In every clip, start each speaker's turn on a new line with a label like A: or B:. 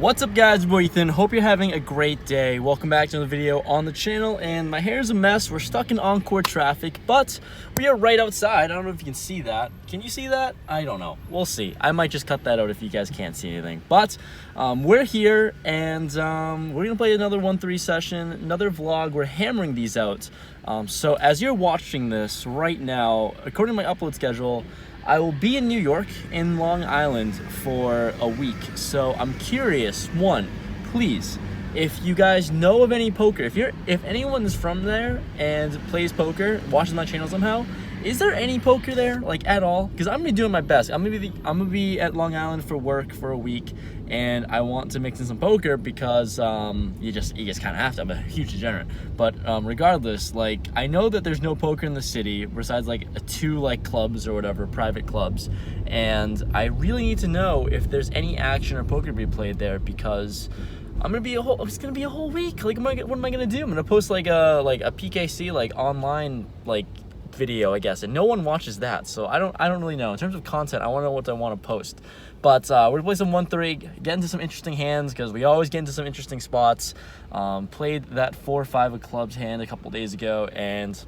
A: What's up guys, boy Ethan. Hope you're having a great day. Welcome back to another video on the channel, and my hair is a mess. We're stuck in Encore traffic, but we are right outside. I don't know if you can see that. Can you see that? I don't know. We'll see. I might just cut that out if you guys can't see anything. But we're here, and we're gonna play another 1-3 session, another vlog. We're hammering these out. So as you're watching this right now, according to my upload schedule, I will be in New York, in Long Island, for a week. So I'm curious, one, please, if you guys know of any poker, if anyone is from there and plays poker, watches my channel somehow, is there any poker there, like at all? Because I'm gonna be doing my best. I'm gonna be at Long Island for work for a week, and I want to mix in some poker because you just kind of have to. I'm a huge degenerate, but regardless, like I know that there's no poker in the city besides like two clubs or whatever, private clubs, and I really need to know if there's any action or poker to be played there because it's gonna be a whole week. Like, what am I gonna do? I'm gonna post like a PKC online video, I guess, and no one watches that, so I don't really know. In terms of content, I want to know what I want to post, but we're gonna play some 1-3, get into some interesting hands because we always get into some interesting spots. Played that 4-5 of clubs hand a couple days ago, and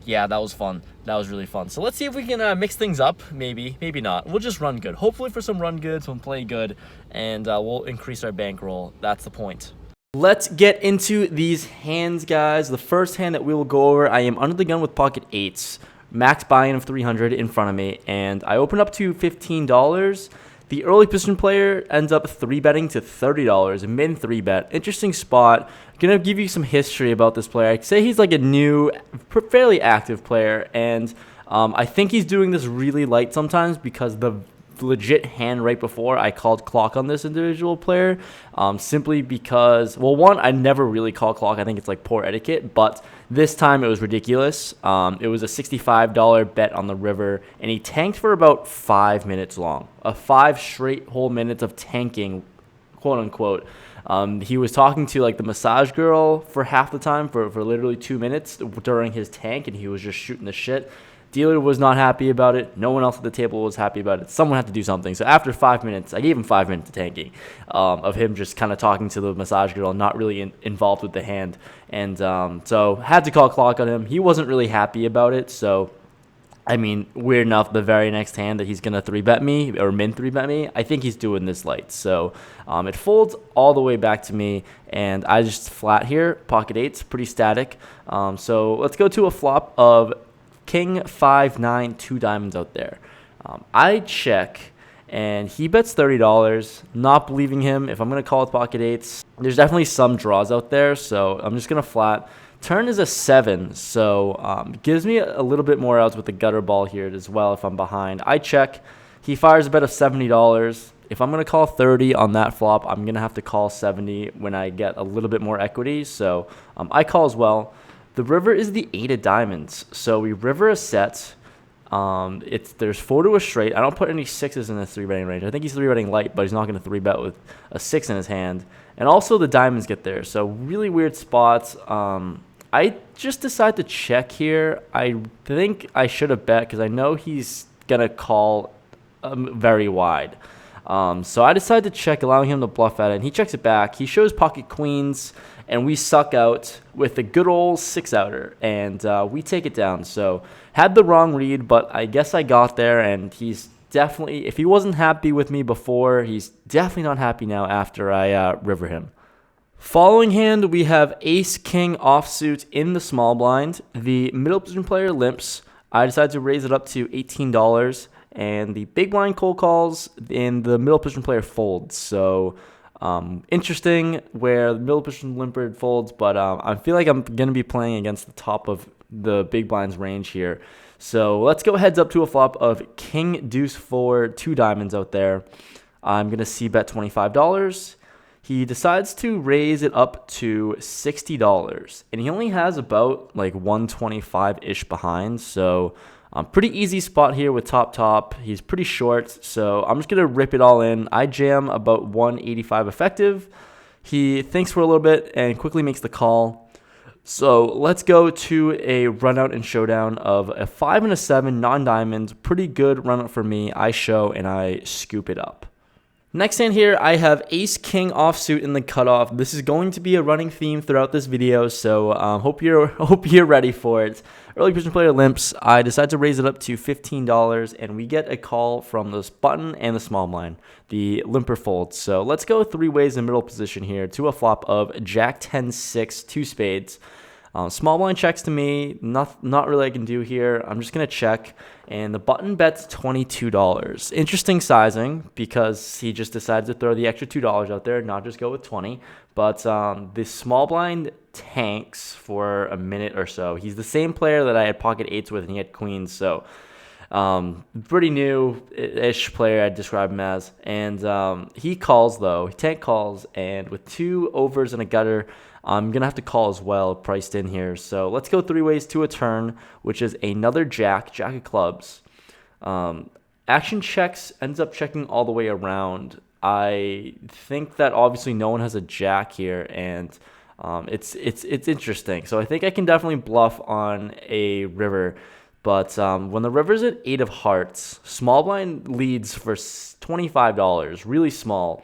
A: yeah, that was fun. That was really fun. So let's see if we can mix things up. Maybe not. We'll just run good. Hopefully for some run goods, we'll play good, and we'll increase our bankroll. That's the point. Let's get into these hands, guys. The first hand that we will go over, I am under the gun with pocket eights, max buy-in of 300 in front of me, and I open up to $15. The early position player ends up 3-betting to $30, a min 3-bet. Interesting spot. Gonna give you some history about this player. I'd say he's like a new, fairly active player, and I think he's doing this really light sometimes because the legit hand right before I called clock on this individual player, simply because, well, one, I never really call clock. I think it's like poor etiquette, but this time it was ridiculous. It was a $65 bet on the river, and he tanked for about 5 minutes long, 5 straight whole minutes of tanking, quote unquote. He was talking to like the massage girl for half the time for literally 2 minutes during his tank, and he was just shooting the shit. Dealer was not happy about it. No one else at the table was happy about it. Someone had to do something. So after 5 minutes, I gave him 5 minutes of tanking, of him just kind of talking to the massage girl, not really involved with the hand. And so had to call clock on him. He wasn't really happy about it. So, I mean, weird enough, the very next hand that he's going to 3-bet me, or min 3-bet me, I think he's doing this light. So it folds all the way back to me, and I just flat here, pocket eights, pretty static. So let's go to a flop of King 5-9, 2 diamonds out there. I check, and he bets $30. Not believing him. If I'm going to call with pocket eights, there's definitely some draws out there, so I'm just going to flat. Turn is a 7, so gives me a little bit more outs with the gutter ball here as well if I'm behind. I check. He fires a bet of $70. If I'm going to call 30 on that flop, I'm going to have to call 70 when I get a little bit more equity, so I call as well. The river is the 8 of diamonds, so we river a set. There's 4 to a straight. I don't put any 6s in his 3-betting range. I think he's 3-betting light, but he's not going to 3-bet with a 6 in his hand. And also the diamonds get there, so really weird spots. I just decide to check here. I think I should have bet because I know he's going to call very wide. So I decide to check, allowing him to bluff at it, and he checks it back. He shows pocket queens, and we suck out with a good old 6-outer, and we take it down. So had the wrong read, but I guess I got there, and he's definitely, if he wasn't happy with me before, he's definitely not happy now after I river him. Following hand, we have ace-king offsuit in the small blind. The middle position player limps. I decide to raise it up to $18, and the big blind cold calls, and the middle position player folds. So interesting where the middle position limpered folds, but I feel like I'm going to be playing against the top of the big blind's range here. So let's go heads up to a flop of king deuce 4, 2 diamonds out there. I'm going to c-bet $25. He decides to raise it up to $60, and he only has about like 125-ish behind, so pretty easy spot here with top. He's pretty short, so I'm just going to rip it all in. I jam about 185 effective. He thinks for a little bit and quickly makes the call. So let's go to a run out and showdown of a 5 and a 7 non-diamonds. Pretty good run out for me. I show and I scoop it up. Next hand here, I have Ace King offsuit in the cutoff. This is going to be a running theme throughout this video, so hope you're ready for it. Early position player limps. I decide to raise it up to $15, and we get a call from this button and the small blind. The limper folds. So let's go 3 ways in middle position here to a flop of Jack 10-6, 2 spades. Small blind checks to me. Not really I can do here. I'm just going to check. And the button bets $22. Interesting sizing because he just decided to throw the extra $2 out there, not just go with 20. But the small blind tanks for a minute or so. He's the same player that I had pocket 8s with, and he had queens. So pretty new-ish player I'd describe him as. And he calls, though. He tank calls, and with 2 overs and a gutter, I'm going to have to call as well, priced in here. So let's go 3 ways to a turn, which is another jack of clubs. Action checks, ends up checking all the way around. I think that obviously no one has a jack here, and it's interesting. So I think I can definitely bluff on a river. But when the river's at 8 of hearts, small blind leads for $25, really small.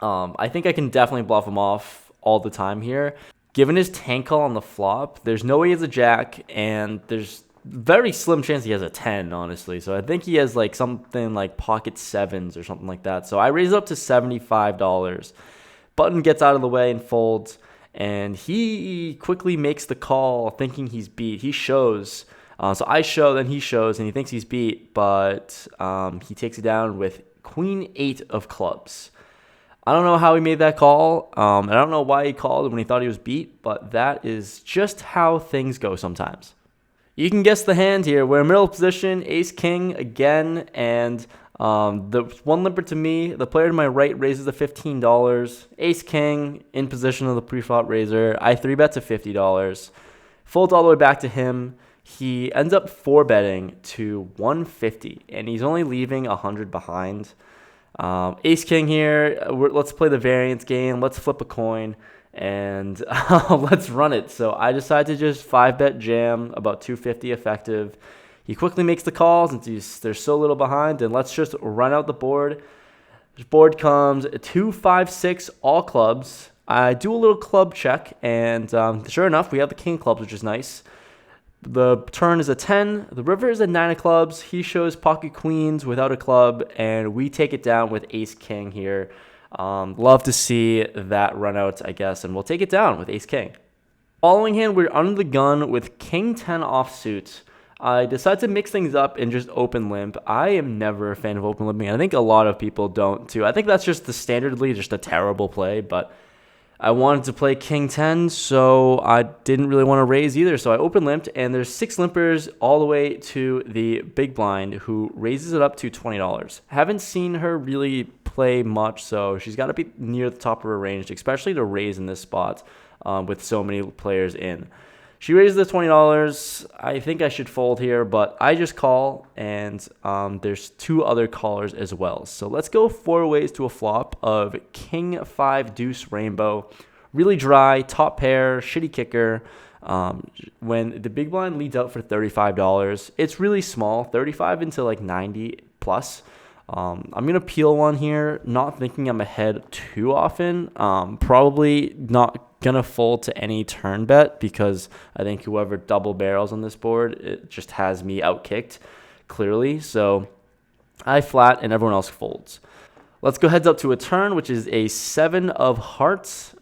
A: I think I can definitely bluff him off all the time here. Given his tank call on the flop, there's no way he has a jack, and there's very slim chance he has a 10, honestly. So I think he has like something like pocket 7s or something like that. So I raise it up to $75. Button gets out of the way and folds, and he quickly makes the call thinking he's beat. He shows. So I show, then he shows, and he thinks he's beat, but he takes it down with Queen 8 of clubs. I don't know how he made that call. I don't know why he called when he thought he was beat, but that is just how things go sometimes. You can guess the hand here. We're in middle position, Ace King again, and the one limper to me, the player to my right raises the $15. Ace King in position of the pre-flop raiser. I 3-bet to $50. Folds all the way back to him. He ends up 4-betting to $150, and he's only leaving 100 behind. Ace King here. Let's play the variance game. Let's flip a coin, and let's run it. So I decide to just 5-bet jam about $250 effective. He quickly makes the calls, and there's so little behind, and let's just run out the board. The board comes 2, 5, 6, all clubs. I do a little club check, and sure enough, we have the king clubs, which is nice. The turn is a 10. The river is a 9 of clubs. He shows pocket queens without a club, and we take it down with ace king here. Love to see that run out, I guess, and we'll take it down with ace king. Following hand, we're under the gun with king 10 offsuit. I decide to mix things up and just open limp. I am never a fan of open limping. I think a lot of people don't too. I think that's just the standardly just a terrible play, but I wanted to play king 10, so I didn't really want to raise either. So I open limped, and there's 6 limpers all the way to the big blind, who raises it up to $20. Haven't seen her really play much, so she's got to be near the top of her range, especially to raise in this spot with so many players in. She raises the $20. I think I should fold here, but I just call, and there's 2 other callers as well. So let's go 4 ways to a flop of king 5 deuce rainbow. Really dry, top pair, shitty kicker. When the big blind leads out for $35, it's really small, 35 into like 90 plus. I'm going to peel one here, not thinking I'm ahead too often. Probably not going to fold to any turn bet because I think whoever double barrels on this board, it just has me outkicked clearly. So I flat and everyone else folds. Let's go heads up to a turn, which is a 7 of hearts.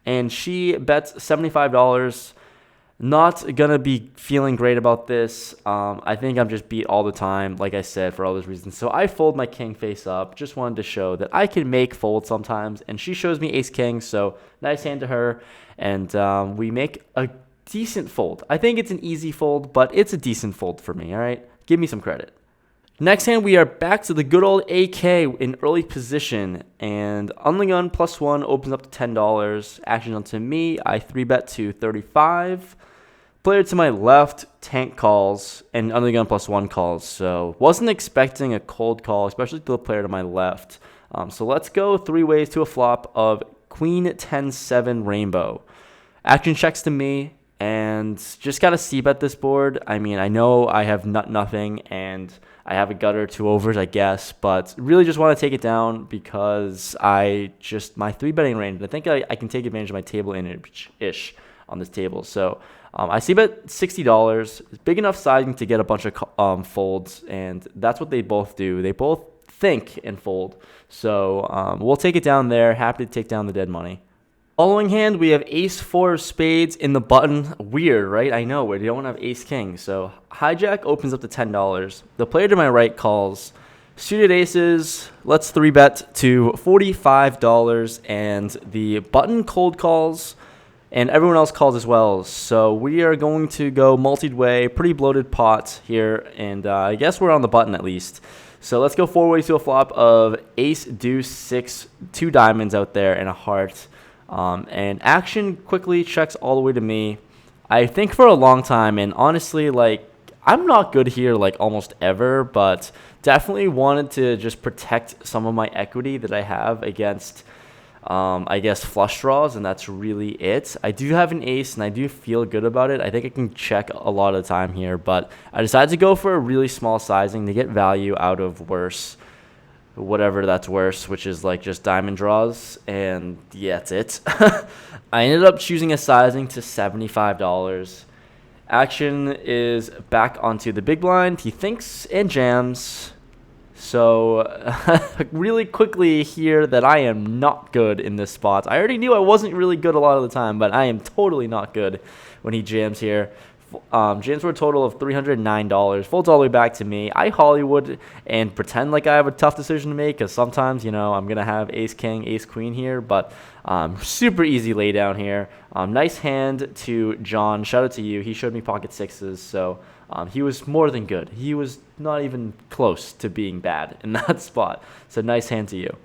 A: And she bets $75. Not going to be feeling great about this. I think I'm just beat all the time, like I said, for all those reasons. So I fold my king face up. Just wanted to show that I can make fold sometimes. And she shows me ace king, so nice hand to her. And we make a decent fold. I think it's an easy fold, but it's a decent fold for me, all right? Give me some credit. Next hand, we are back to the good old AK in early position, and on the gun +1 opens up to $10. Action onto me, I 3-bet to $35. Player to my left tank calls, and on the gun +1 calls, so wasn't expecting a cold call, especially to the player to my left. So let's go 3 ways to a flop of queen 10-7 rainbow. Action checks to me, and just got to c-bet this board. I mean, I know I have nothing, and I have a gutter, 2 overs, I guess, but really just want to take it down because my 3-betting range, I think I can take advantage of my table ish on this table. So I see bet $60. It's big enough sizing to get a bunch of folds, and that's what they both do. They both think and fold. So we'll take it down there. Happy to take down the dead money. Following hand, we have ace-4 of spades in the button. Weird, right? I know, we don't have ace-king. So hijack opens up to $10. The player to my right calls. Suited aces, let's 3-bet to $45, and the button cold calls, and everyone else calls as well. So we are going to go multi-way, pretty bloated pot here, and I guess we're on the button at least. So let's go 4 ways to a flop of ace, deuce, 6, 2 diamonds out there, and a heart. And action quickly checks all the way to me. I think for a long time, and honestly, like, I'm not good here like almost ever, but definitely wanted to just protect some of my equity that I have against, I guess, flush draws, and that's really it. I do have an ace, and I do feel good about it. I think I can check a lot of the time here, but I decided to go for a really small sizing to get value out of worse. Whatever that's worse, which is like just diamond draws, and yeah, that's it. I ended up choosing a sizing to $75. Action is back onto the big blind. He thinks and jams. So really quickly here that I am not good in this spot. I already knew I wasn't really good a lot of the time, but I am totally not good when he jams here. Jams for a total of $309. Folds all the way back to me. I Hollywood and pretend like I have a tough decision to make, because sometimes, you know, I'm going to have ace-king, ace-queen here, but super easy lay down here. Nice hand to John. Shout out to you. He showed me pocket sixes, so he was more than good. He was not even close to being bad in that spot. So nice hand to you.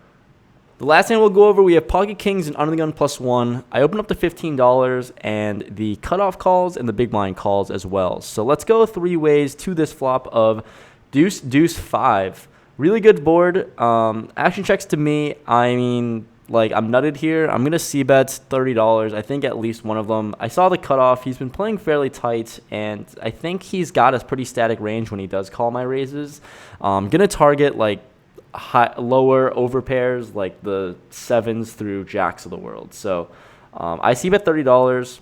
A: The last hand we'll go over, we have pocket kings and under the gun +1. I open up to $15, and the cutoff calls and the big blind calls as well. So let's go 3 ways to this flop of deuce, deuce, 5. Really good board. Action checks to me. I mean, like, I'm nutted here. I'm going to c-bet $30. I think at least one of them. I saw the cutoff. He's been playing fairly tight, and I think he's got a pretty static range when he does call my raises. I'm going to target, like, lower over pairs, like the 7s through jacks of the world. So I c-bet $30,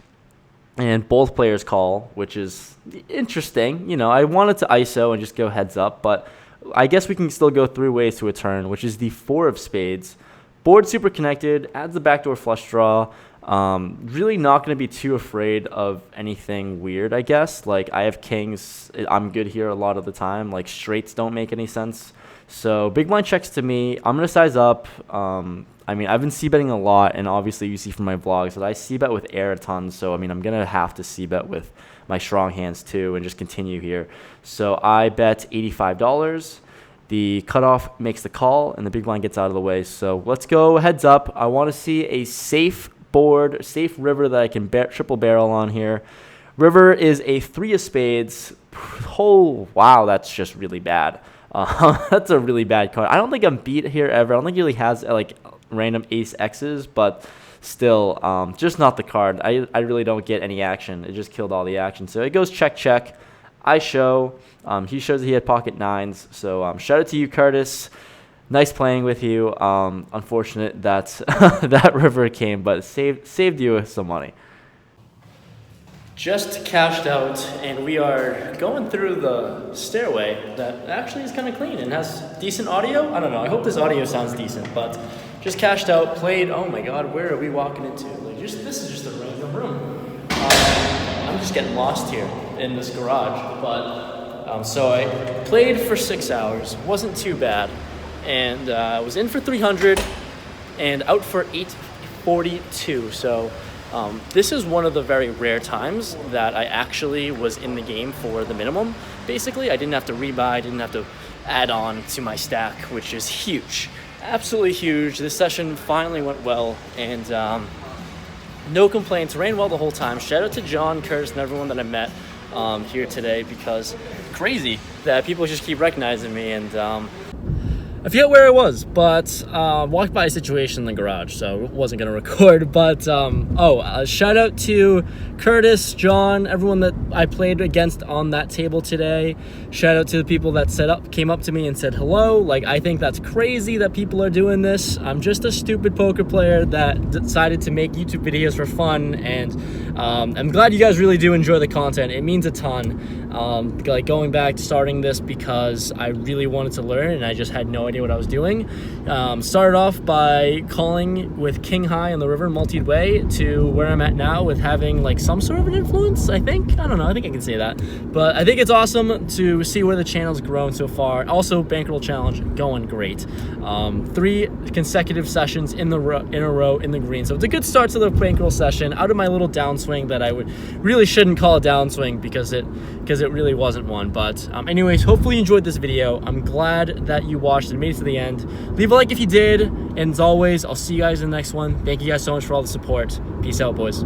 A: and both players call, which is interesting. You know, I wanted to ISO and just go heads up, but I guess we can still go 3 ways to a turn, which is the 4 of spades. Board super connected, adds the backdoor flush draw. Really not going to be too afraid of anything weird, I guess. Like, I have kings. I'm good here a lot of the time. Like, straights don't make any sense. So big blind checks to me. I'm going to size up. I mean, I've been c-betting a lot, and obviously you see from my vlogs that I c-bet with air a ton. So, I mean, I'm going to have to c-bet with my strong hands too and just continue here. So I bet $85. The cutoff makes the call, and the big blind gets out of the way. So let's go heads up. I want to see a safe board, safe river that I can triple barrel on here. River is a 3 of spades. Oh, wow, that's just really bad. That's a really bad card. I don't think I'm beat here ever. I don't think he really has like random ace X's, but still, just not the card. I really don't get any action. It just killed all the action. So it goes check, check. I show. He shows that he had pocket 9s. So shout out to you, Curtis. Nice playing with you. Unfortunate that that river came, but saved you some money. Just cashed out, and we are going through the stairway that actually is kind of clean and has decent audio. I don't know. I hope this audio sounds decent, but just cashed out, played. Oh my God, where are we walking into? Like, this is just a random room. I'm just getting lost here in this garage, but so I played for 6 hours. Wasn't too bad, and I was in for 300 and out for 842. So. This is one of the very rare times that I actually was in the game for the minimum. Basically, I didn't have to rebuy, I didn't have to add on to my stack, which is huge. Absolutely huge. This session finally went well, and no complaints. Ran well the whole time. Shout out to John, Curtis, and everyone that I met here today, because crazy that people just keep recognizing me. And I forget where I was, but walked by a situation in the garage, so wasn't gonna record. But shout out to Curtis, John, everyone that I played against on that table today. Shout out to the people that came up to me and said hello. Like, I think that's crazy that people are doing this. I'm just a stupid poker player that decided to make YouTube videos for fun, and I'm glad you guys really do enjoy the content. It means a ton. Like, going back to starting this because I really wanted to learn and I just had no idea what I was doing. Started off by calling with King High on the river, multied way, to where I'm at now with having like some sort of an influence, I think. I don't know, I think I can say that. But I think it's awesome to see where the channel's grown so far. Also, bankroll challenge going great. 3 consecutive sessions in a row in the green. So it's a good start to the bankroll session out of my little downswing that I really shouldn't call a downswing because it really wasn't one. But anyways, hopefully you enjoyed this video. I'm glad that you watched and made it to the end. Leave a like if you did, and as always, I'll see you guys in the next one. Thank you guys so much for all the support. Peace out, boys.